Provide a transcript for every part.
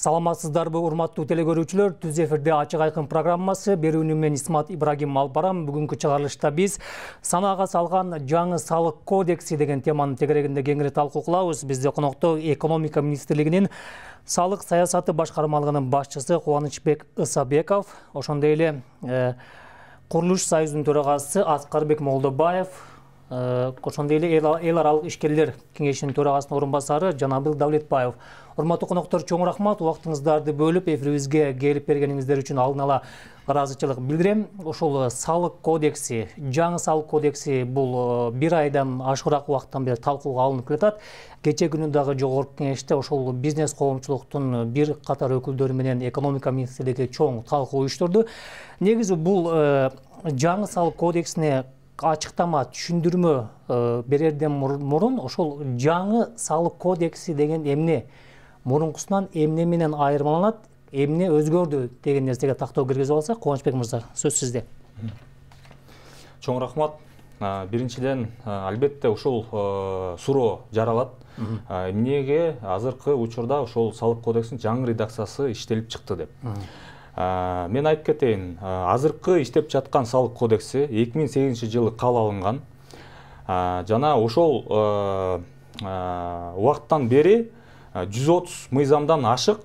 Саламатсыздарбы, урматтуу телекөрүүчүлөр, түз эфирде ачык айкын программасы. Берүүнү мен Исмат Ибрагим Албарам. Бүгүнкү чыгарылышта биз санаага салган жаңы салык кодекси деген теманын тегерегинде кеңири талкуу кылабыз. Бизде конокто экономика министрлигинин салык саясаты башкармалыгынын башчысы Кубанычбек Ысабеков, ошондой эле Курулуш союзунун төрагасы Аскарбек Молдобаев, ошондой эле эл аралык ишкерлер кеңешинин төрагасынын орун басары Жанабыл Давлетбаев. Урматтуу коноктор, чоң рахмат, убактыңыздарды бөлүп эфирибизге келип бергениңиздер үчүн алдын ала ыраазычылык билдирем. Ошол салык кодекси, жаңы салык кодекси бул бир айдан ашыгыраак убакыттан бери талкууга алынып келатат. Кече күнү дагы жогорку кеңеште ошол бизнес коомчулуктун бир катар өкүлдөрү менен экономика министрлиги чоң талкуу уюштурду. Негизи бул жаңы салык кодексине ачыктама, түшүндүрмө берерден мурун ошол жаңы салык кодекси деген эмне, мурункусунан эмне менен айырмаланат, эмне өзгөрдү деген нерсеге тактоо киргизип алсак, Кубанычбек мырза, сөз сизде. Чоң рахмат. Биринчиден, албетте ушул суроо жаралат. Эмнеге азыркы учурда ошол салык кодексинин жаңы редакциясы иштелип чыкты деп. Мен айтып кетейин, азыркы иштеп жаткан салык кодекси 2008-жылы кабыл алынган. Жана ошол убакыттан бери 130 мыйзамдан ашык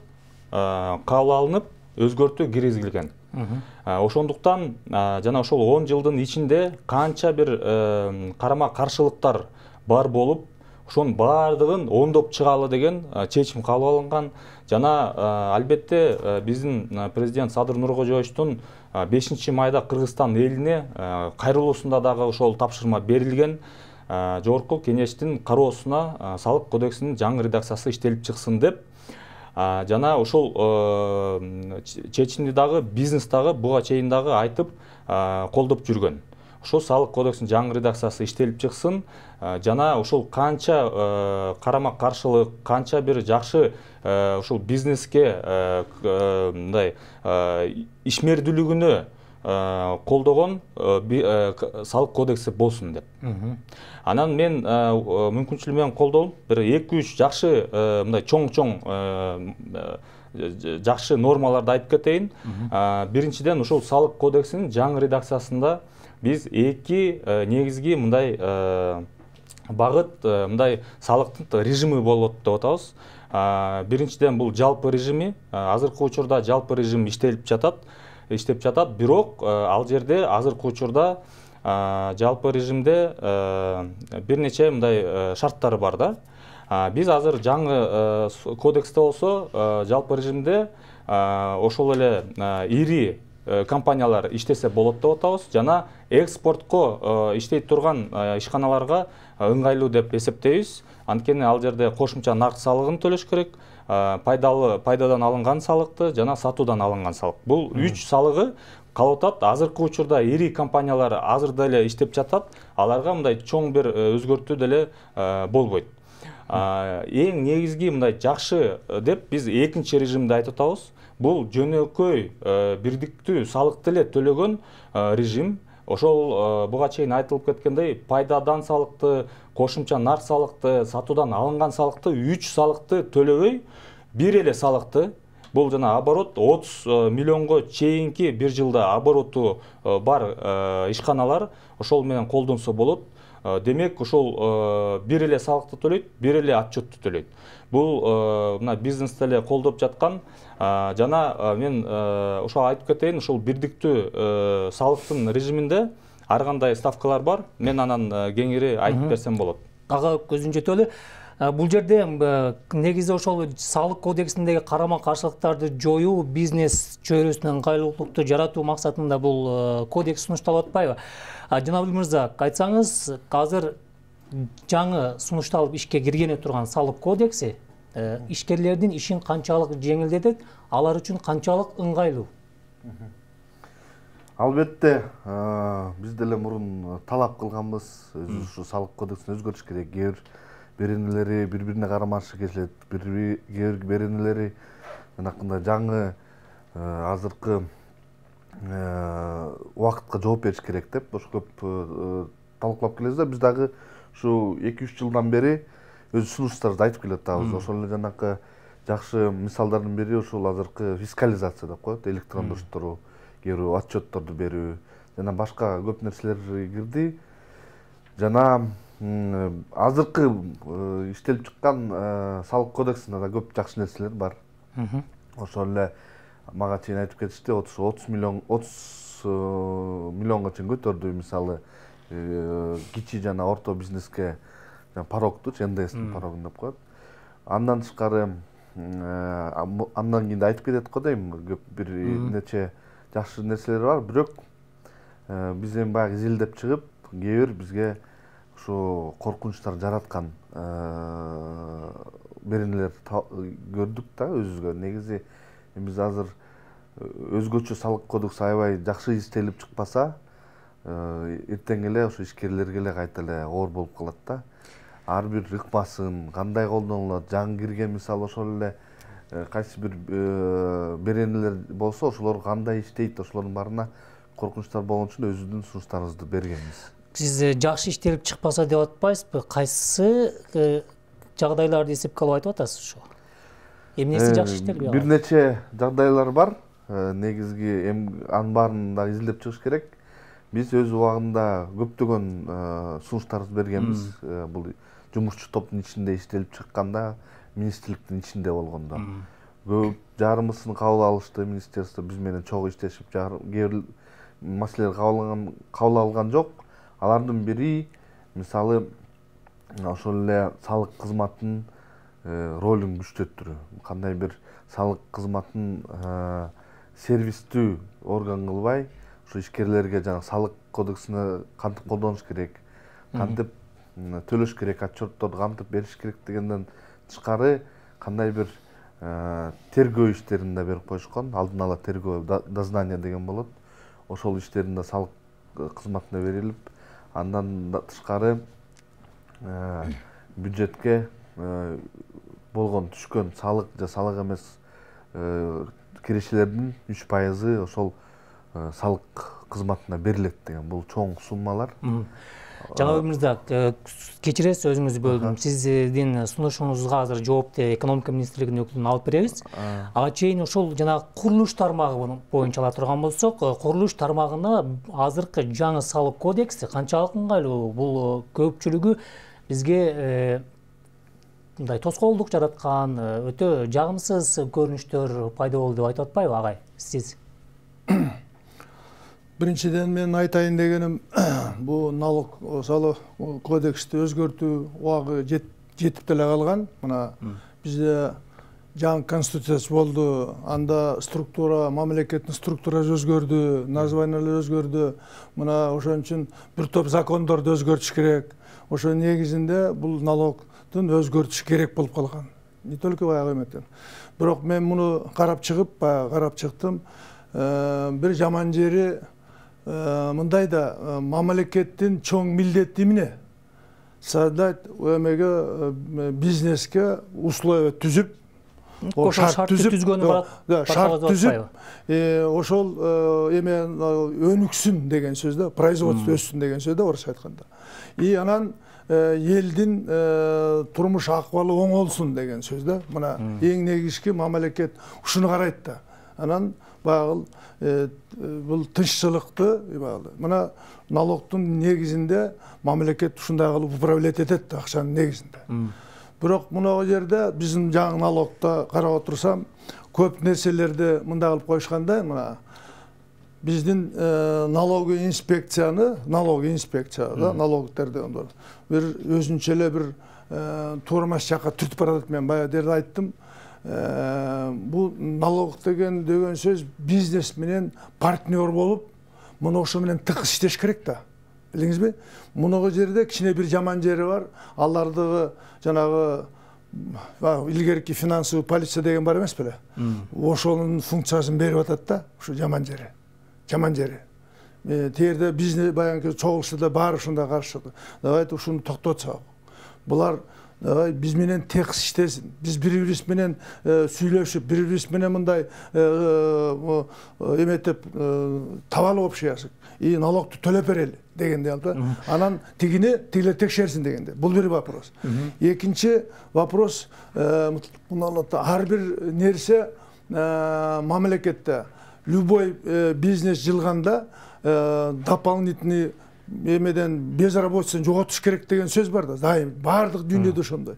кабыл алынып, өзгөртүү киргизилген. Ошондуктан жана ошол 10 жылдын ичинде канча бир карама каршылыктар бар болуп, ошонун баардыгын оңдоп чыгалы деген чечим кабыл алынган. Жана албетте биздин президент Садыр Нуркожоевичтун 5-майда Кыргызстан элине кайрылуусунда дагы ошол тапшырма берилген. Жогорку кеңештин кароосуна салык кодексинин жаңы редакциясы иштелип чыксын деп. Жана ошол чечимди дагы бизнес дагы буга чейин дагы айтып колдоп жүргөн. Ошол салык кодексинин жаңы редакциясы иштелип чыксын. Жана ошол канча карама каршылык, канча бир жакшы ошол бизнеске мындай ишмердүүлүгүнө колдогон салык кодекси болсун деп. Анан мен мүмкүнчүлүгү менен колдоп, бир 2-3 жакшы мындай чоң жакшы нормаларды айтып кетейин. Биринчиден, ошол салык кодексинин жаңы редакциясында биз эки негизги мындай багыт, мындай салыктын режими болот деп атабыз. Биринчиден, бул жалпы режими, азыркы учурда жалпы режим иштеп жатат, бирок ал жерде азыркы учурда жалпы режимде бир нече мындай шарттары бар да. Биз азыр жаңы кодексте болсо жалпы режимде ошол эле ири компаниялар иштесе болот деп атабыз. Жана экспортко иштей турган ишканаларга ыңгайлуу деп эсептейбиз. Анткени ал жерде кошумча нарк салыгын төлөш керек, пайдадан алынган салыкты жана сатуудан алынган салык. Бул 3 салыгы калып атат. Азыркы учурда ири компаниялар азыр деле иштеп жатат. Аларга мындай чоң бир өзгөртүү деле болбойт. Эң негизги мындай жакшы деп биз экинчи режимди айтып атабыз. Бул жөнөкөй бирдиктүү салыкты эле төлөгөн режим. Ошол буга чейин айтылып кеткендей, пайдадан салыкты, кошумча нарк салыкты, сатуудан алынган салыкты, 3 салыкты төлөбөй, бир эле салыкты, бул жана оборот 30 миллионго чейинки бир жылда обороту бар ишканалар ошол менен колдонсо болот. Демек, ошол бир эле салыкты төлөйт, бир эле отчетту төлөйт. Бул мына бизнесте эле колдоп жаткан. Жана мен ошол айтып кетейин, ошол бирдиктүү салыктын режиминде ар кандай ставкалар бар. Мен анан кеңири айтып берсем болот. Ага көзүн жетөлү. Бул жерде негизи ошол салык кодексиндеги карама каршылыктарды жоюу, бизнес чөйрөсүнө ыңгайлуулукту жаратуу максатында бул кодекс сунушталып атпайбы? Жанабыл мырза, айтсаңыз, азыр жаңы сунушталып ишке киргене турган салык кодекси ишкерлердин ишин канчалык жеңилдетет, алар үчүн канчалык ыңгайлуу? Албетте, биз деле мурун талап кылганбыз, ушу салык кодексин өзгөртүш керек. Беренелери бири-бирине карамашы келет, беренелери жанакындай жаңы азыркы убакытка жооп бериш керек деп ошо көп талкуулап келебиз да. Биз дагы ушу 2-3 жылдан бери өз сунуштарыбызды айтып келе атабыз. Ошол эле жанакы жакшы мисалдардын бири ушул азыркы фискализация деп коет, электрондоштуруу, берүү, отчетторду берүү жана башка көп нерселер кирди. Жана азыркы иштелип чыккан салык кодексинде да көп жакшы нерселер бар. Ошол эле мага чейин айтып кетишти, 30 миллионго чейин көтөрдү, мисалы кичи жана орто бизнеске порогду, НДСтин порогун деп коет. Андан тышкары андан кийин айтып кетет го дейм, көп бир нече жакшы нерселер бар, бирок биз эми баягы изилдеп чыгып, кээ бир бизге ушу коркунучтар жараткан беренелер көрдүк да өзүбүзгө. Негизи биз азыр өзгөчө салык кодекси аябай жакшы иштелип чыкпаса, эртең эле ошо ишкерлерге эле кайта эле оор болуп калат да. Ар бир ыкмасын кандай колдонулат, жаңы кирген мисалы ошол эле кайсы бир беренелер болсо, ошолор кандай иштейт, ошолордун баарына коркунучтар болгон үчүн өзүбүздүн сунуштарыбызды бергенбиз. Сиз жакшы иштелип чыкпаса деп атпайсызбы? Кайсы жагдайларды эсепке алып айтып атасыз ошо? Эмнеси жакшы иштелби? Бир нече жагдайлар бар. Негизги анын баарын да изилдеп чыгыш керек. Биз өз убагында көптөгөн сунуштарыбызды бергенбиз. Бул жумушчу топтун ичинде иштелип чыкканда, министрликтин ичинде болгондо. Көп жарымысын кабыл алышты, министерство биз менен чогуу иштешип, кээ бир маселелер кабыл алган жок. Алардын бири, мисалы, ошол эле салык кызматынын ролун күчтөттүрүү. Кандай бир салык кызматын сервистүү орган кылбай, ушу ишкерлерге жана салык кодексине кантип колдонуш керек, кантип төлөш керек, отчетторду кантип бериш керек дегенден тышкары кандай бир тергөө иштерин да берип коюшкан. Алдын ала тергөө дознание деген болот. Ошол иштерин да салык кызматына берилип, андан тышкары бюджетке болгон түшкөн салык же салык эмес киришелердин 3% ошол салык кызматына берилет деген. Бул чоң суммалар. Жаңа Мырза, кечиресиз, өзүңүздү бөлдүм. Сиздин сунушуңузга азыр жоопту экономика министрлигинин өкүлүн алып беребиз. Ага чейин ошол жана курулуш тармагы боюнча ала турган болсок, курулуш тармагына азыркы жаңы салык кодекси канчалык ыңгайлуу? Бул көпчүлүгү бизге мындай тоскоолдук жараткан, өтө жагымсыз көрүнүштөр пайда болду деп айтып атпайбы агай? Сиз? Биринчиден мен айтайын дегеним, бу налог салык кодексти өзгөртүү убагы жетип деле калган. Мына бизде жаңы конституция болду, анда структура, мамлекеттин структурасы өзгөрдү, названиялар өзгөрдү. Мына ошон үчүн бир топ закондорду өзгөртүш керек. Ошо негизинде бул налогдун өзгөртүш керек болуп калган. Не только баягы эметтен. Бирок мен муну карап чыктым. Бир жаман жери мындай да, мамлекеттин чоң милдети эмне? Создать эмеге бизнеске условия түзүп, шарт түзүп, ошол эме өнүксүн деген сөз да, производство өссүн деген сөз да, орысча айтканда. Анан элдин турмуш акыбалы оңолсун деген сөз да. Мына эң негизги мамлекет ушуну карайт да. Анан багыл бул тынччылыкты, мына налогдун негизинде мамлекет ушундай кылып управлять этет акчанын негизинде. Бирок мына жерде биздин жаңы налогто карап отурсам, көп нерселерди мындай кылып коюшканда, мына биздин налоговый инспекцияны, налогтерди бир өзүнчө эле бир туурмаш жакка түртүп баратат. Мен баягы жерде айттым. Бул налог деген сөз бизнес менен партнер болуп, муну ошо менен тыкыз иштеш керек да. Билиңизби? Мунуга жерде кичине бир жаман жери бар. Алардыгы жанагы илгерки финансовый полиция деген бар эмес беле? Ошонун функциясын берип атат да, ушу жаман жери. Тиерде бизнес баягы чогулушта баары ушундай каршы. Давайте ушуну токтотсак. Булар Biz менен текс иштесин, биз бири-бирибиз менен сүйлөшүп, бири-бирибиз менен мындай эметип табалы болуп жашайсык. Налогду төлөп берели дегенде алты. Анан тигилер текшерсин дегенде. Бул бир вопрос. Экинчи вопрос, ар бир нерсе мамлекетте любой бизнес жылганда дополнительный эмеден безработицаны жоготуш керек деген сөз бар да. Дайым баардык дүйнөдө ошондой.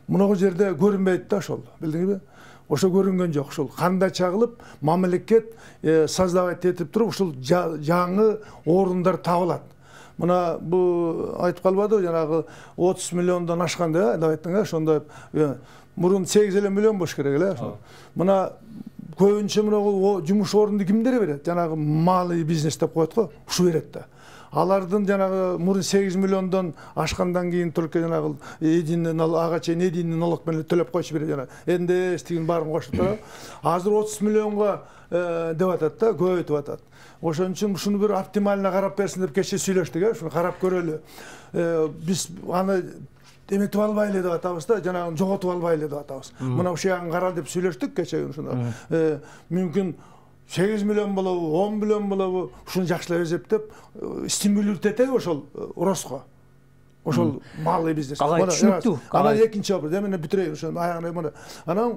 Мунагу жерде көрүнбөйт да ошол. Билдиңизби? Ошо көрүнгөн жок. Ошол кандай чагылып, мамлекет создавать этип туруп, ушул жаңы орундар табылат. Мына бу айтып калбады, жанагы 30 миллиондон ашканда, деп айттың, ошондой мурун 8 миллион болуш керек эле. Мына көбүнчө мына жумуш орунду кимдер берет? Жанагы малый бизнес деп коет го, ушу берет да. Алардын жанагы мурун 8 миллиондон ашкандан кийин только жанагы единый налог, ага чейин единый налог менен төлөп койчу берет жана. Энди стигин баарын кошуп турат. Азыр 30 миллионго деп атат да, көбөйтүп атат. Ошон үчүн ушуну бир оптимально карап берсин деп кече сүйлөштүк, ушуну карап көрөлү. Биз аны эметип албайлы деп атабыз да, жанагы жоготуп албайлы деп атабыз. Мына ушул ягын кара деп сүйлөштүк кече ушуну. Мүмкүн 8 миллион болобу, 10 миллион болобу, ушуну жакшылап эсептеп, стимулировать этели ошол ростко. Ошол малый бизнес. Түшүнүктүү. Анан экинчи вопрос, мен бүтүрөйүн ошону аягына мына. Анан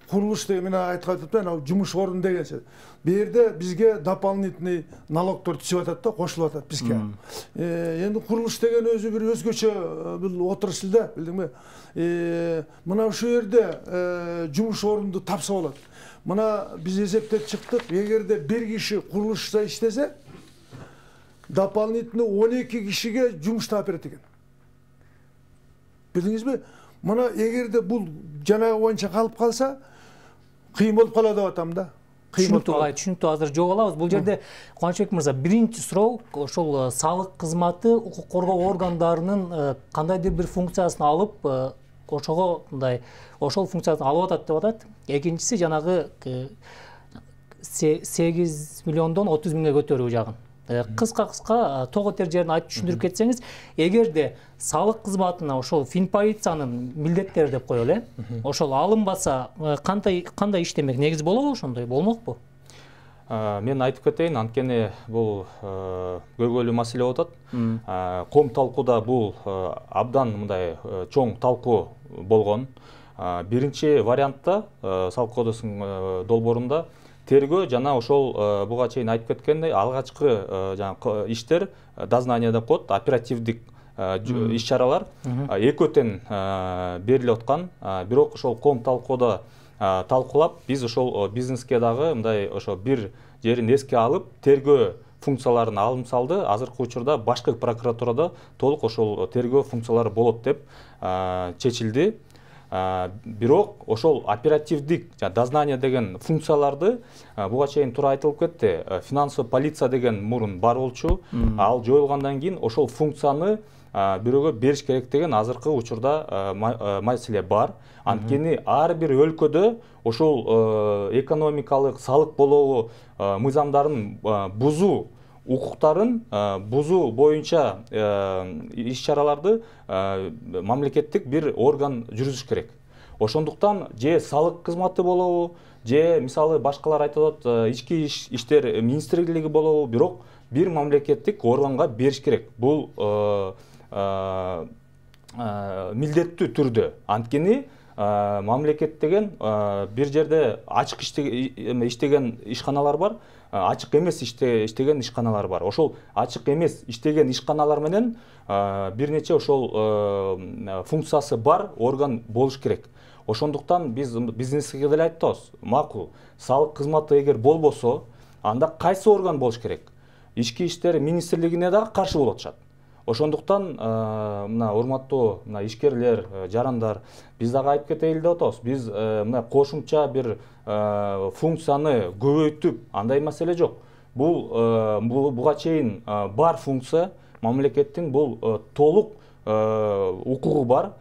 курулуш деген мен айтып атам, анау жумуш орун деген сөз. Бу жерде бизге дополнительный налогдор түшүп атат да, кошулуп атат бизге. Эndi курулуш деген өзү бир өзгөчө бул отрасль да, билдиңби? Мына ушул жерде жумуш орунду тапса болот. Мына биз эсептеп чыктык, эгерде бир киши курулушта иштесе, дополнительно 12 кишиге жумуш таап берет экен. Билдиңизби? Мына эгерде бул жанагы боюнча калып калса, кыйын болуп калат деп атам да. Түшүнүктүү, азыр жок алабыз. Бул жерде Кубанычбек мырза, биринчи суроо ошол салык кызматы укук коргоо органдарынын кандайдыр бир функциясын алып, ошого мындай ошол функциясын алып атат деп атат. Экинчиси жанагы 8 миллиондон 30 миңге көтөрүү жагын. Кыска того тер жерин айтып түшүндүрүп кетсеңиз, эгерде салык кызматына ошол финполициянын милдеттери деп коелу, ошол алынбаса кандай иштемек негиз болобу, ошондой болмокпу? Мен айтып кетейин, анткени бул көйгөйлүү маселе болуп атат. Ком талкууда бул абдан мындай чоң талкуу болгон. Биринчи вариантта салык кодексинин долбоорунда тергөө жана ошол буга чейин айтып кеткендей алгачкы иштер дознание деп коет, оперативдик иш-чаралар экөөтен берилип аткан. Бирок ошол ком талкууда талкуулап, биз ошол бизнеске дагы мындай ошо бир жерин эске алып, тергөө функцияларын алым салды. Азыркы учурда башкы прокуратурада толук ошол тергөө функциялары болот деп чечилди. Бирок ошол оперативдик дознание деген функцияларды буга чейин туура айтылып кетти. Финансовый полиция деген мурун бар болчу. Ал жоюлгандан кийин ошол функцияны бирөөгө бериш керек деген азыркы учурда маселе бар. Анткени ар бир өлкөдө ошол экономикалык салык болобу мыйзамдарын бузуу, укуктарын бузуу боюнча иш-чараларды мамлекеттик бир орган жүргүзүш керек. Ошондуктан же салык кызматы болобу, же мисалы башкалар айтып атат, ички иштер министрлиги болобу, бирок бир мамлекеттик органга бериш керек. Бул милдеттүү түрдө. Анткени мамлекет деген бир жерде ачык иштеген ишканалар бар, ачык эмес иштеген ишканалар бар. Ошол ачык эмес иштеген ишканалар менен бир нече ошол функциясы бар орган болуш керек. Ошондуктан биз бизнеске деле айтабыз, макул, салык кызматы эгер болбосо, анда кайсы орган болуш керек? Ички иштер министрлигине дагы каршы болуп атышат. Ошондуктан мына урматтуу ишкерлер, жарандар, биз дагы айтып кетели деп атабыз. Биз мына кошумча бир функцияны көбөйтүп, андай маселе жок. Бул буга чейин бар функция, мамлекеттин бул толук укугу бар.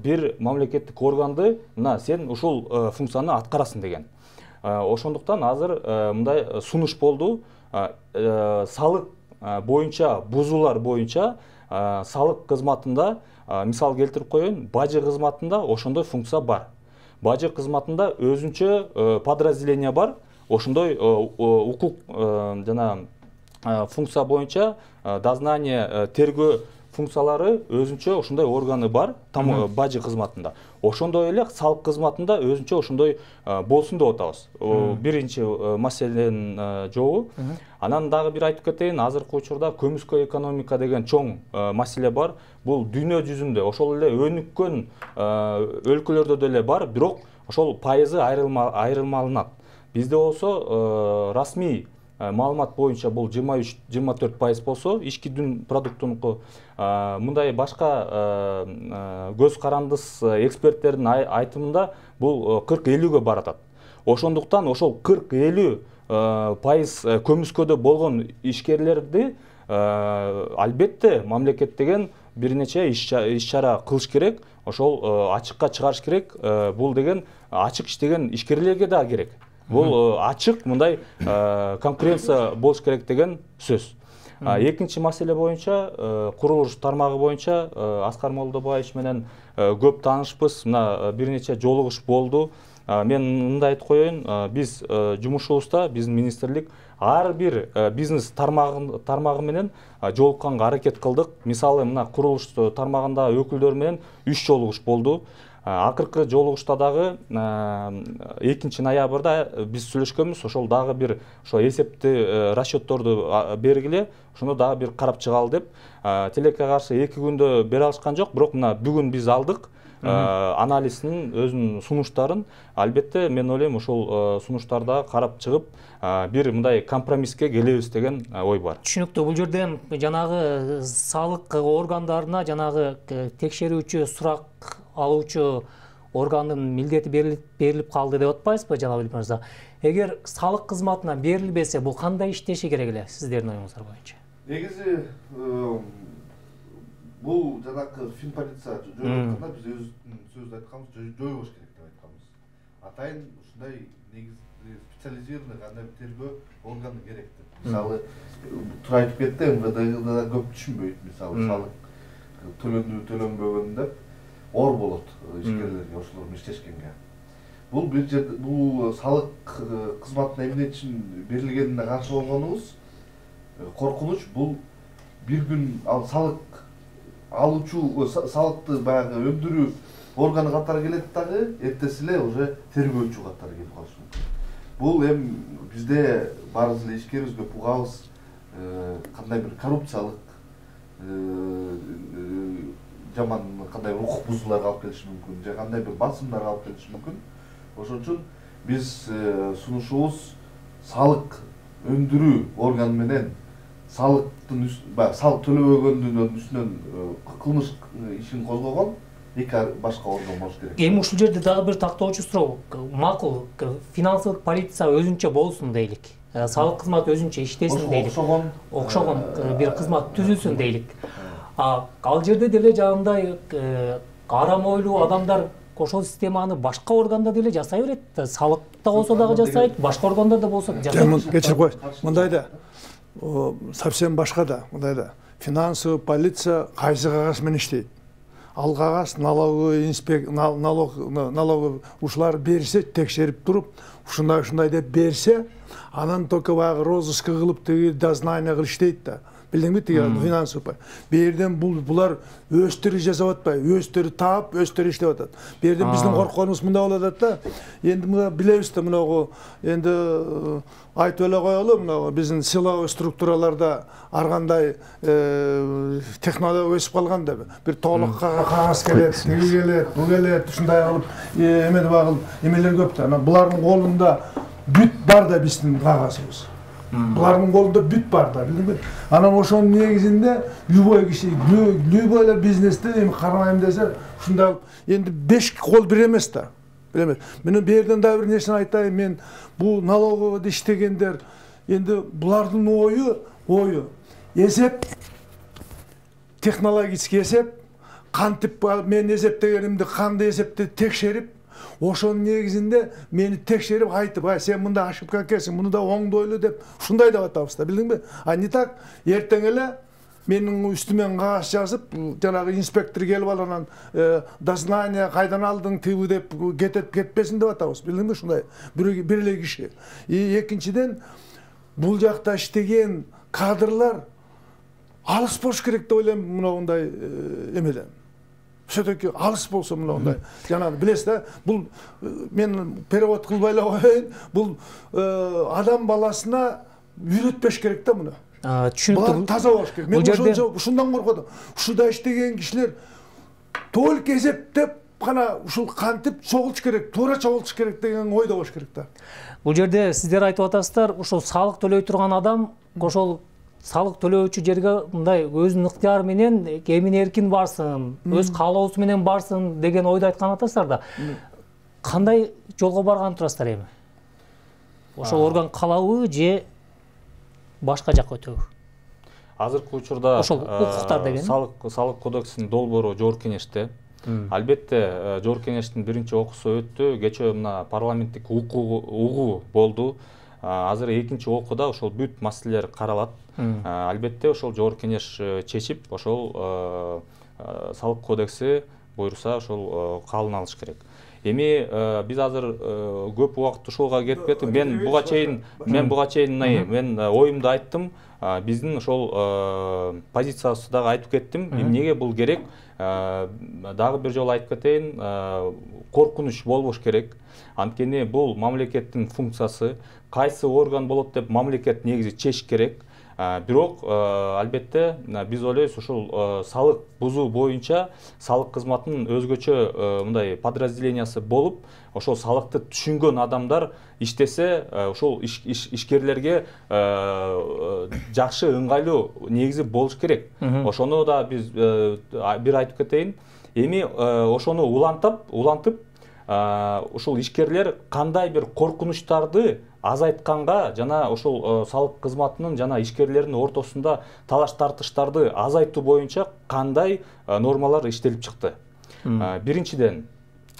Бир мамлекеттик органды, мына сен ушул функцияны аткарасың деген. Ошондуктан азыр мындай сунуш болду. Салык боюнча, бузуулар боюнча салык кызматында мисал келтирип коеюн, бажы кызматында ошондой функция бар. Бажы кызматында өзүнчө подразделение бар. Ошондой укук жана функция боюнча дознание, тергөө функциялары өзүнчө ошондой органы бар, там бажы кызматында. Ошондой эле салык кызматында өзүнчө ошондой болсун деп атабыз. Биринчи маселенин жобу. Анан дагы бир айтып кетейин, азыркы учурда көмүскө экономика деген чоң маселе бар. Бул дүйнө жүзүндө ошол эле өнүккөн өлкөлөрдө деле бар, бирок ошол пайызы айырмаланат. Бизде болсо расмий маалымат боюнча бул 23-24% болсо, ички дүн продуктунуку мындай башка көз карандыс эксперттердин айтымында бул 40-50-ге баратат. Ошондуктан ошол 40-50% көмүскөдө болгон ишкерлерди албетте мамлекет деген бир нече иш чара кылыш керек. Ошол ачыкка чыгарыш керек. Бул деген ачык иштеген ишкерлерге да керек. Бул ачык мындай конкуренция болуш керек деген сөз. Экинчи маселе боюнча, курулуш тармагы боюнча Аскар Молдобаевич менен көп таанышпыз. Мына бир нече жолугуш болду. Мен мындай айтып коеюн, биз жумушубузда, биздин министрлик ар бир бизнес тармагы менен жолукканга аракет кылдык. Мисалы, мына курулуш тармагында өкүлдөр менен 3 жолугуш болду. Акыркы жолугушта дагы 2 ноябрда биз сүйлөшкөнбүз. Ошол дагы бир ошо эсепти расчетторду бергиле, ошону дагы бир карап чыгалы деп. Тилекке каршы 2 күндө бере алышкан жок, бирок мына бүгүн биз алдык анализин, өзүнүн сунуштарын. Албетте мен ойлойм ошол сунуштарда карап чыгып, бир мындай компромисске келебиз деген ой бар. Түшүнүктүү. Бул жерден жанагы салык органдарына жанагы текшерүүчү, сурак алуучу органдын милдети берилип калды деп атпайсызбы, жанагы Алип мырза? Эгер салык кызматына берилбесе, бул кандай иштеши керек эле сиздердин оюңуздар боюнча? Негизи бул жанакы финполиция жойгондо биз өзүбүздүн сөздү айтканбыз, жойбош керек деп айтканбыз. Атайын ушундай негизи специализированный кандай тергөө органы керек деп. Мисалы, туура айтып кетти, МВДда да көп түшүнбөйт, мисалы салык төлөнбөгөн деп ор болот ишкерлерге, ошолор менен иштешкенге. Бул бир жерде бул салык кызматына эмне үчүн берилгенине каршы болгонубуз коркунуч. Бул бир күн ал салык алуучу салыкты баягы өндүрүү органы катары келет дагы, эртеси эле уже тергөөчү катары келип калышы мүмкүн. Бул бизде баарыбыз эле ишкерибиз көп угабыз, кандай бир коррупциялык жаман кандай укук бузууларга алып келиши мүмкүн, же кандай бир басымдарга алып келиши мүмкүн. Ошон үчүн биз сунушубуз салык өндүрүү органы менен салыктын салык төлөбөгөндүнүн үстүнөн кылмыш ишин козгогон эки башка орган болуш керек. Эми ушул жерде дагы бир тактоочу суроо. Макул, финансылык полиция өзүнчө болсун дейлик. Салык кызматы өзүнчө иштесин дейлик. Окшогон бир кызмат түзүлсүн дейлик. Ал жерде деле жанагындай арам ойлуу адамдар ошол системаны башка органда деле жасай берет. Салыкта болсо дагы жасайт, башка органдарда болсо жасайт. Кечирип коюш. Мындайда совсем башка да, мындайда. Финансовый полиция кайсы кагаз менен иштейт? Ал кагаз налоговый налоговый ушулар берсе, текшерип туруп, ушундай деп берсе, анан только баягы розыска кылып тиги дознание кылып иштейт да. Билдиңби, тиги финансовый. Берден булар өздөрү жасап атпай, өздөрү таап, өздөрү иштеп атат. Берден биздин корконубуз мында болот да. Энди мына билебиз да, мынагу энди айтып эле коелу, мынагу биздин силовой структураларда ар кандай технология өсүп калган да. Бир толук кагаз келет, тиги келет, бу келет, ушундай кылып эметип агыл эмелер көп да. Булардын колунда бүт бар да биздин кагазыбыз. Булардын колунда бүт бар да, билдиңби? Анан ошонун негизинде любой киши, любой бизнесте эми кармайм десе, ушундай энди 5 кол бир эмес да. Билемет. Мен берден да бир нерсени айтайын, мен бул налоговыйда иштегендер, энди булардын ою эсеп, технологический эсеп, кантип мен эсептегенимди кандай эсепти текшерип, ошонун негизинде мени текшерип айтып, сен мында ошибка экенсиң, муну да оңдойлу деп ушундай деп атабыз да, билдиңби? А не так, эртең эле менің үстімен қағаз жазып, жаңағы инспектор келіп алған дознание қайдан алдың тыйбы деп кетпесін деп атабыз. Білдің бе шундай бірлей киши. Екіншіден, бұл жақта іштеген кадрлар алыс болуш керек деп ойлаймын мынауындай эмеден. Все-таки алыс болса мынауындай. Жаңағы білесіз да, бұл мен перевод қылбай қояйын, бұл адам баласына үйретпеш керек та мұны. Бұлар таза болуш керек. Мен ушундан қорқадым. Ушуда иштеген кишилер только эсептеп қана ушул кантип чогулуш керек, туура чогулуш керек деген ойда болуш керек да. Бул жерде сиздер айтып атасыздар, ушул салык төлөй турган адам ошол салык төлөөчү жерге мындай өзүнүн ыктыяры менен эмин эркин барсын, өз каалоосу менен барсын деген ойду айткан атасыздар да. Кандай жолго барган турасыздар эми? Ошол орган калабы же башка жакка өтөбү? Азыркы учурда ошол укуктар деген салык кодексинин долбоору Жогорку Кеңеште. Албетте Жогорку Кеңештин биринчи окуусу өттү, кечээ мына парламенттик угуу болду. Азыр экинчи окууда ошол бүт маселелер каралат. Албетте ошол Жогорку Кеңеш чечип, ошол салык кодекси буйруса ошол кабыл алыш керек. Эми биз азыр көп убакыт ушулга кетип кеттик. Мен буга чейин мен оюмду айттым. Биздин ошол позициябызды дагы айтып кеттим. Эмнеге бул керек? Дагы бир жолу айтып кетейин, коркунуч болбош керек. Анткени бул мамлекеттин функциясы, кайсы орган болот деп мамлекет негизи чечиш керек. Бирок албетте биз ойлойбуз ушул салык бузуу боюнча салык кызматынын өзгөчө мындай подразделениясы болуп, ошол салыкты түшүнгөн адамдар иштесе, ошол ишкерлерге жакшы ыңгайлуу негизи болуш керек. Ошону да биз бир айтып кетейин. Эми ошону улантып ушул ишкерлер кандай бир коркунучтарды азайтканга жана ошол салык кызматынын жана ишкерлердин ортосунда талаш тартыштарды азайтуу боюнча кандай нормалар иштелип чыкты. Биринчиден,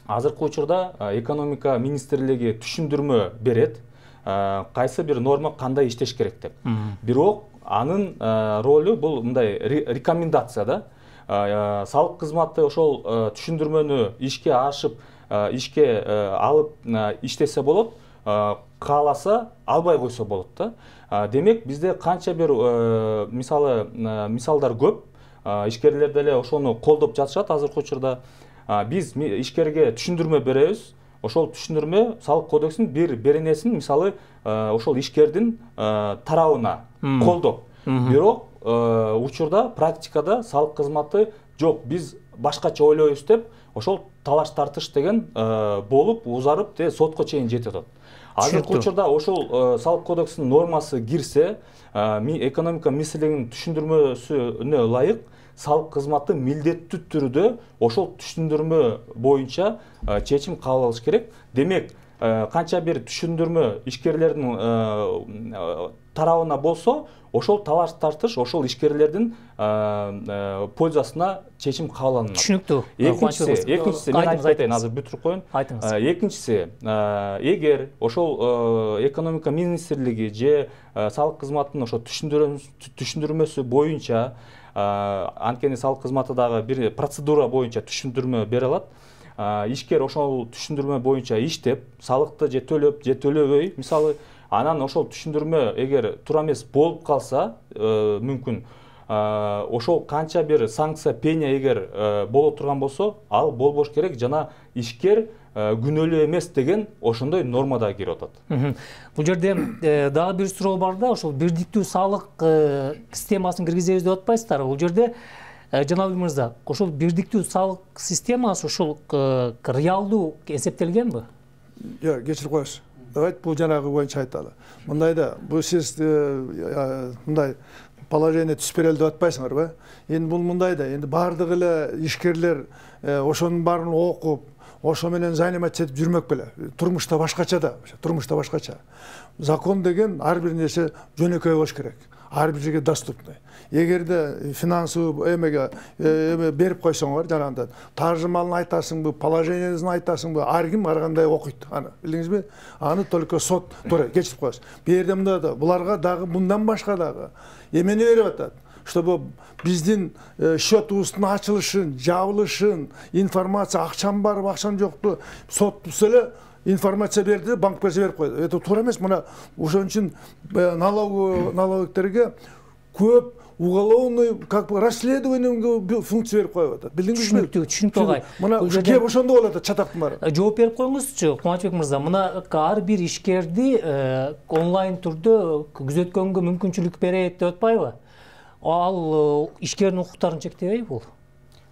азыркы учурда экономика министрлиги түшүндүрмө берет, кайсы бир норма кандай иштеш керек деп. Бирок анын ролу бул мындай рекомендация да. Салык кызматы ошол түшүндүрмөнү ишке ашып, ишке алып иштесе болот, кааласа албай койсо болот да. Демек бизде канча бир мисалдар көп. Ишкерлер деле ошону колдоп жатышат азыркы учурда. Биз ишкерге түшүндүрмө беребиз. Ошол түшүндүрмө салык кодексинин бир беренесин мисалы ошол ишкердин тарабына колдоп. Бирок учурда практикада салык кызматы жок, биз башкача ойлойбуз деп ошол талаш тартыш деген болуп, узарып сотко чейин жетип атат. Азыркы учурда ошол салык кодексинин нормасы кирсе, экономика министрлигинин түшүндүрмөсүнө ылайык салык кызматы милдеттүү түрдө ошол түшүндүрмө боюнча чечим кабыл алыш керек. Демек, канча бир түшүндүрмө ишкерлердин тарабына болсо, ошол талаш тартыш ошол ишкерлердин пользасына чечим кабыл алынат. Түшүнүктүү. Экинчиси, мен айтып кетейин, азыр бүтүрүп коеюн. Экинчиси, эгер ошол экономика министрлиги же салык кызматынын ошо түшүндүрмөсү боюнча, анткени салык кызматы дагы бир процедура боюнча түшүндүрмө бере алат. Ишкер ошол түшүндүрмө боюнча иштеп, салыкты же төлөп, же төлөбөй, мисалы, анан ошол түшүндүрмө эгер туура эмес болуп калса, мүмкүн ошол канча бир санкция, пеня эгер боло турган болсо, ал болбош керек жана ишкер күнөөлүү эмес деген ошондой норма да кирип атат. Бул жерде дагы бир суроо бар да, ошол бирдиктүү салык системасын киргизебиз деп атпайсыздарбы? Бул жерде Жанабек мырза, ошол бирдиктүү салык системасы ошол реалдуу эсептелгенби? Жок, кечирип коесуз. Давайте бул жанагы боюнча айталы. Мындайда, бул сиз мындай положение түзүп берели деп атпайсыңарбы? Эми бул мындайда, эми бардыгы эле ишкерлер ошонун баарын окуп, ошо менен заниматься этип жүрмөк беле. Турмушта башкача да, турмушта башкача. Закон деген ар бир нерсе жөнөкөй болуш керек. Ар бир жерге доступный. Эгерде финансовый эмеге берип койсоңор, жанагындан таржымалын айтасыңбы, положениесин айтасыңбы, ар ким ар кандай окуйт. Аны билдиңизби? Аны только сот туура кечирип коесуз. Бу жерде мында да буларга дагы мындан башка дагы эмени берип атат. чтобы биздин счетубуздун ачылышын, жабылышын, информация акчам барбы, акчам жокпу, сот эле информация берди, банк берсе берип койду. Это туура эмес. Мына ошон үчүн налоговиктерге көп уголовный, как бы расследование функция берип коюп атат. Билдиңизби? Түшүнүктүү агай. Мына кеп ошондо болот чатактын баары. Жооп берип коюңузчу, Кубанычбек мырза. Мына ар бир ишкерди онлайн түрдө күзөткөнгө мүмкүнчүлүк берет деп атпайбы? Ал ишкердин укуктарын чектебейби бул?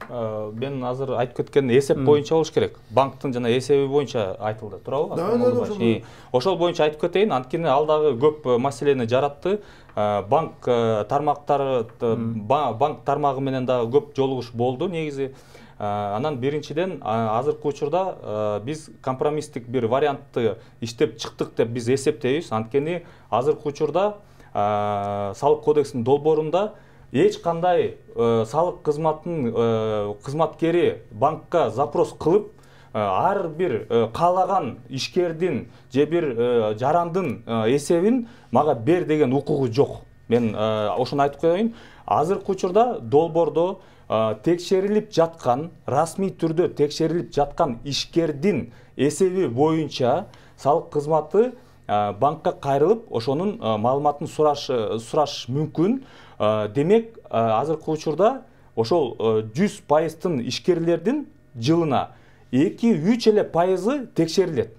Мен азыр айтып кеткен эсеп боюнча болуш керек. Банктын жана эсеби боюнча айтылды, туурабы? Ошол боюнча айтып кетейин, анткени ал дагы көп маселени жаратты. Банк тармактары, банк тармагы менен дагы көп жолугуш болду негизи. Анан биринчиден азыркы учурда биз компромисстик бир вариантты иштеп чыктык деп биз эсептейбиз. Анткени азыркы учурда салык кодексинин долбоорунда эч кандай салык кызматкери банкка запрос кылып, ар бир каалаган ишкердин же бир жарандын эсебин мага бер деген укугу жок. Мен ошону айтып коеюн. Азыркы учурда долбоордо текшерилип жаткан, расмий түрдө текшерилип жаткан ишкердин эсеби боюнча салык кызматы банкка кайрылып, ошонун маалыматын сураш мүмкүн. Демек, азыркы учурда ошол 100%-тын ишкерлердин жылына 2-3 эле пайызы текшерилет.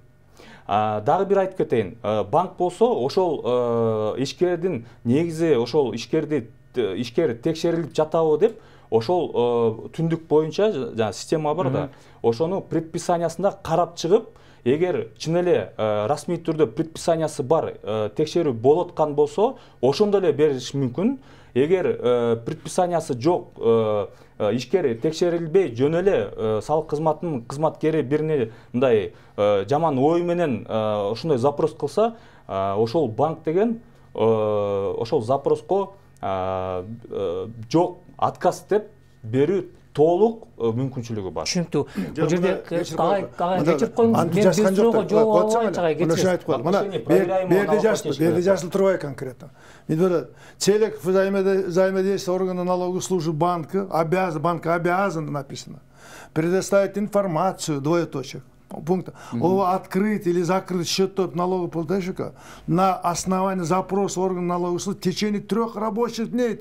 Дагы бир айтып кетейин. Банк болсо ошол ишкердин негизи ошол ишкер текшерилип жатабы деп, ошол түндүк боюнча жана система бар да, ошону предписаниясында карап чыгып, эгер чын эле расмий түрдө предписаниясы бар текшерүү болуп аткан болсо, ошондо эле бериш мүмкүн. Эгер предписаниясы жок, ишкер текшерилбей жөн эле салык кызматынын кызматкери бирине мындай жаман ой менен ошондой запрос кылса, ошол банк деген ошол запроско жок, отказ деп берүү толук мүмкүнчүлүгү бар. Түшүнүктүү. Бул жерде кечирип коюңуз. Мен бир суроого жооп албайчы кетип. Берди жашыл турбай конкретно. Целик взаимодействия органов налоговой службы банка обязан написано предоставить информацию, двоеточие, пункта, о открыть или закрыть счет налогоплательщика на основании запроса органа налоговой службы в течение 3 рабочих дней.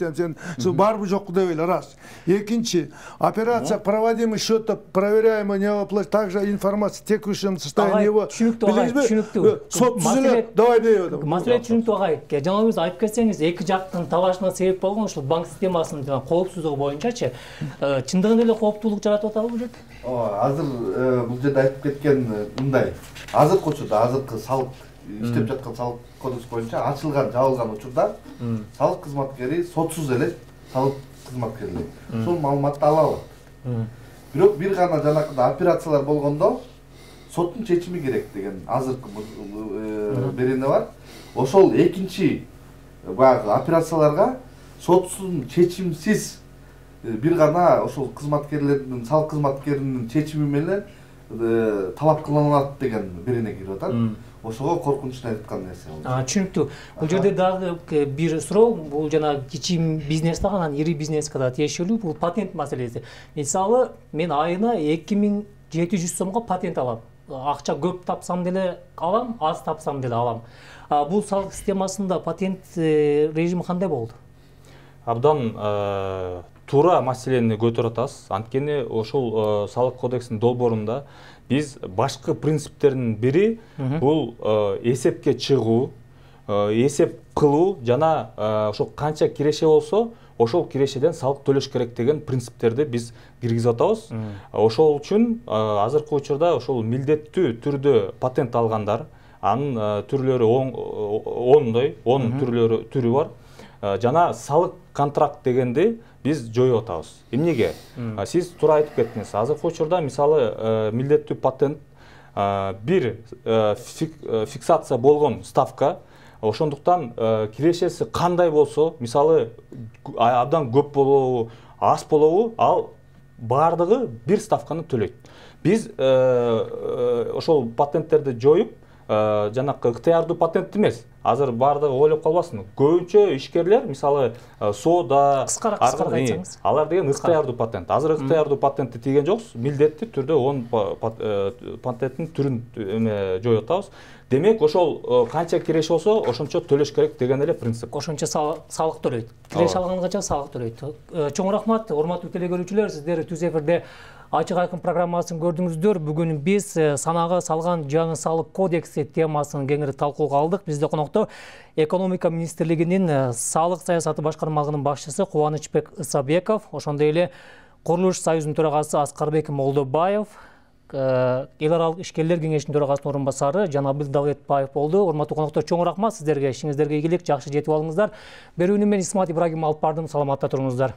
Барбы жок деп эле, раз. Экинчи, операция проводимый счета, проверяемый неоплат, также информация текущем состоянии его. Түшүнүктүү. Давай дейбедим. Маселе түшүнүктүү агай. Жанагыбыз айтып кетсеңиз, эки жактын талашына себеп болгон ушул банк системасынын коопсуздугу боюнчачы, чындыгында эле кооптуулук жаратып атабы бул жерде? Азыр бул жерде айтып кеткен мындай. Азыркы учурда, азыркы салык иштеп жаткан салык кодекс боюнча ачылган, жабылган учурда салык кызматкери сотсуз эле салык кызматкерлери ошол маалыматты ала алат. Бирок бир гана жанакындай операциялар болгондо соттун чечими керек деген азыркы берене бар. Ошол экинчи баягы операцияларга соттун чечимсиз бир гана ошол кызматкерлердин, салык кызматкеринин чечими менен талап кылынат деген берене кирип атат. Ошого коркунучтуу айткан нерсе болду. Түшүнүктүү. Бул жерде дагы бир суроо, бул жана кичи бизнесте анан ири бизнеске да тиешелүү, бул патент маселеси. Мисалы, мен айына 2700 сомго патент алам. Акча көп тапсам деле алам, аз тапсам деле алам. Бул салык системасында патент режими кандай болду? Абдан туура маселени көтөрүп атасыз. Анткени ошол салык кодексинин долбоорунда биз башкы принциптердин бири бул эсепке чыгуу, эсеп кылуу жана ошол канча киреше болсо, ошол кирешеден салык төлөш керек деген принциптерди биз киргизип атабыз. Ошол үчүн азыркы учурда ошол милдеттүү түрдө патент алгандар, анын түрлөрү 10 түрү бар. Жана салык контракт дегенди биз жоюп атабыз. Эмнеге? Сиз туура айтып кеттиңиз. Азыркы учурда мисалы милдеттүү патент бир фиксация болгон ставка, ошондуктан кирешеси кандай болсо, мисалы абдан көп болобу, аз болобу, ал баардыгы бир ставканы төлөйт. Биз ошол патенттерди жоюп, жанакы ыктыярдуу патент эмес, азыр бардыгы ойлоп калбасын. Көбүнчө ишкерлер мисалы соода, кыскараак айтсаңыз. Алар деген ыктыярдуу патент. Азыр ыктыярдуу патентти тийген жоксуз. Милдеттүү түрдө он патенттин түрүн жоюп атабыз. Демек, ошол канча киреш болсо, ошончо төлөш керек деген эле принцип. Ошончо салык төлөйт. Киреш алганганча салык төлөйт. Чоң рахмат, урматтуу телекөрүүчүлөр, сиздер Түз эфирде Ачык айкын программасын көрдүңүздөр. Бүгүн биз санага салган жаңы салык кодекси темасын кеңири талкууга алдык. Бизде конокто экономика министрлигинин салык саясаты башкармалыгынын башчысы Кубанычбек Исабеков, ошондой эле Курулуш союзунун төрагасы Аскарбек Молдобаев, эл аралык ишкерлер кеңешинин төрагасынын орун басары Жанабил Давлетбаев болду. Урматтуу коноктор, чоң рахмат сиздерге. Ишиңиздерге ийгилик, жакшы жетип алыңыздар. Берүүнү мен Исмат Ибрагим алып бардым. Саламатта туруңуздар.